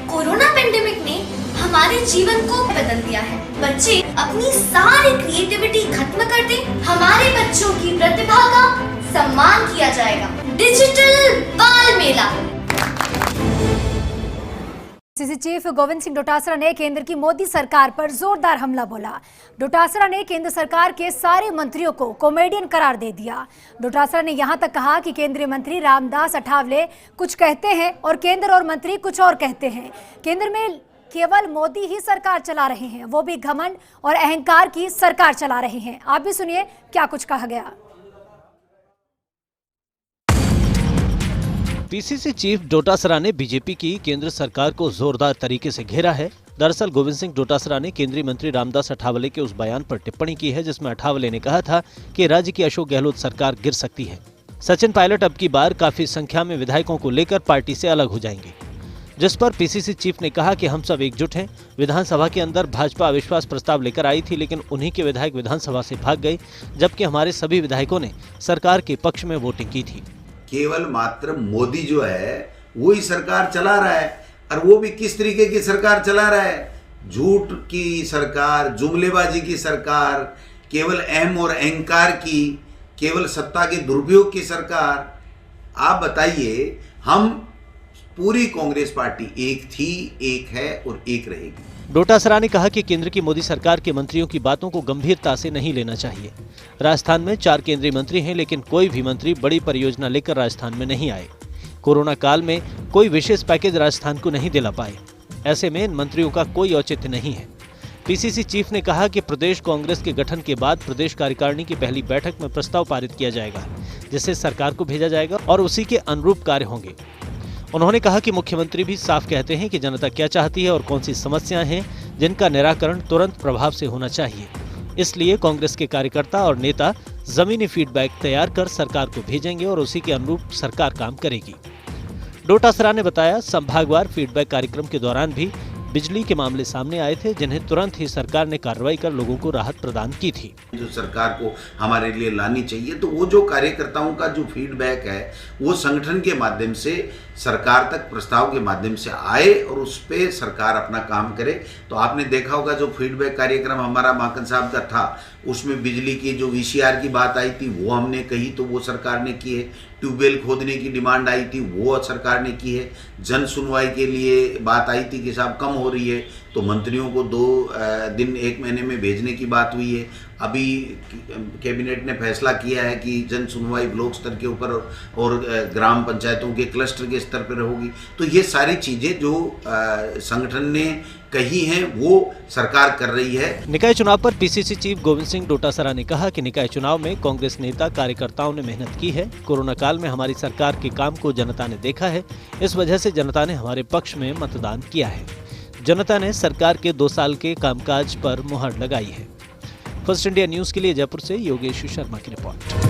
Corona pandemic ने हमारे जीवन को बदल दिया है। बच्चे अपनी सारी क्रिएटिविटी खत्म कर दें, हमारे बच्चों की प्रतिभा का सम्मान किया जाएगा। डिजिटल बाल मेला। पीसीसी चीफ गोविंद सिंह डोटासरा ने केंद्र की मोदी सरकार पर जोरदार हमला बोला। डोटासरा ने केंद्र सरकार के सारे मंत्रियों को कॉमेडियन करार दे दिया। डोटासरा ने यहां तक कहा कि केंद्रीय मंत्री रामदास अठावले कुछ कहते हैं और केंद्र और मंत्री कुछ और कहते हैं। केंद्र में केवल मोदी ही सरकार चला रहे हैं, वो भी घमंड और अहंकार की सरकार चला रहे हैं। आप भी सुनिए क्या कुछ कहा गया। पीसीसी चीफ डोटासरा ने बीजेपी की केंद्र सरकार को जोरदार तरीके से घेरा है। दरअसल गोविंद सिंह डोटासरा ने केंद्रीय मंत्री रामदास अठावले के उस बयान पर टिप्पणी की है जिसमें अठावले ने कहा था कि राज्य की अशोक गहलोत सरकार गिर सकती है। सचिन पायलट अब की बार काफी संख्या में विधायकों को लेकर पार्टी से अलग हो जाएंगे, जिस पर पीसीसी चीफ ने कहा कि हम सब एकजुट हैं। विधानसभा के अंदर भाजपा अविश्वास प्रस्ताव लेकर आई थी, लेकिन उन्हीं के विधायक विधानसभा से भाग गए, जबकि हमारे सभी विधायकों ने सरकार के पक्ष में वोटिंग की थी। केवल मात्र मोदी जो है वो ही सरकार चला रहा है, और वो भी किस तरीके की सरकार चला रहा है? झूठ की सरकार, जुमलेबाजी की सरकार, केवल अहम और अहंकार की, केवल सत्ता के दुरुपयोग की सरकार। आप बताइए, हम पूरी कांग्रेस पार्टी एक थी, एक है और एक रहेगी। डोटासरा ने कहा कि केंद्र की मोदी सरकार के मंत्रियों की बातों को गंभीरता से नहीं लेना चाहिए। राजस्थान में 4 केंद्रीय मंत्री हैं, लेकिन कोई भी मंत्री बड़ी परियोजना लेकर राजस्थान में नहीं आए। कोरोना काल में कोई विशेष पैकेज राजस्थान को नहीं दिला पाए। ऐसे में इन मंत्रियों का कोई औचित्य नहीं है। पीसीसी चीफ ने कहा कि प्रदेश कांग्रेस के गठन के बाद प्रदेश कार्यकारिणी की पहली बैठक में प्रस्ताव पारित किया जाएगा, जिसे सरकार को भेजा जाएगा और उसी के अनुरूप कार्य होंगे। उन्होंने कहा कि मुख्यमंत्री भी साफ कहते हैं कि जनता क्या चाहती है और कौन सी समस्याएं हैं जिनका निराकरण तुरंत प्रभाव से होना चाहिए। इसलिए कांग्रेस के कार्यकर्ता और नेता जमीनी फीडबैक तैयार कर सरकार को भेजेंगे और उसी के अनुरूप सरकार काम करेगी। डोटासरा ने बताया, संभागवार फीडबैक कार्यक्रम के दौरान भी बिजली के मामले सामने आए थे, जिन्हें तुरंत ही सरकार ने कार्रवाई कर लोगों को राहत प्रदान की थी। जो सरकार को हमारे लिए लानी चाहिए, तो वो जो कार्यकर्ताओं का जो फीडबैक है वो संगठन के माध्यम से सरकार तक प्रस्ताव के माध्यम से आए और उस पर सरकार अपना काम करे। तो आपने देखा होगा जो फीडबैक कार्यक्रम हमारा माकन साहब का था, उसमें बिजली की जो VCR की बात आई थी वो हमने कही, तो वो सरकार ने की है। ट्यूबवेल खोदने की डिमांड आई थी, वो सरकार ने की है। जन सुनवाई के लिए बात आई थी कि साहब कम हो रही है, तो मंत्रियों को 2 दिन 1 महीने में भेजने की बात हुई है। अभी कैबिनेट ने फैसला किया है कि जन सुनवाई ब्लॉक स्तर के ऊपर और ग्राम पंचायतों के क्लस्टर के स्तर पर होगी। तो ये सारी चीज़ें जो संगठन ने कही हैं वो सरकार कर रही है। निकाय चुनाव पर पीसीसी चीफ गोविंद सिंह डोटासरा ने कहा कि निकाय चुनाव में कांग्रेस नेता कार्यकर्ताओं ने मेहनत की है। कोरोना काल में हमारी सरकार के काम को जनता ने देखा है, इस वजह से जनता ने हमारे पक्ष में मतदान किया है। जनता ने सरकार के 2 साल के कामकाज पर मुहर लगाई है। फर्स्ट इंडिया न्यूज के लिए जयपुर से योगेश शर्मा की रिपोर्ट।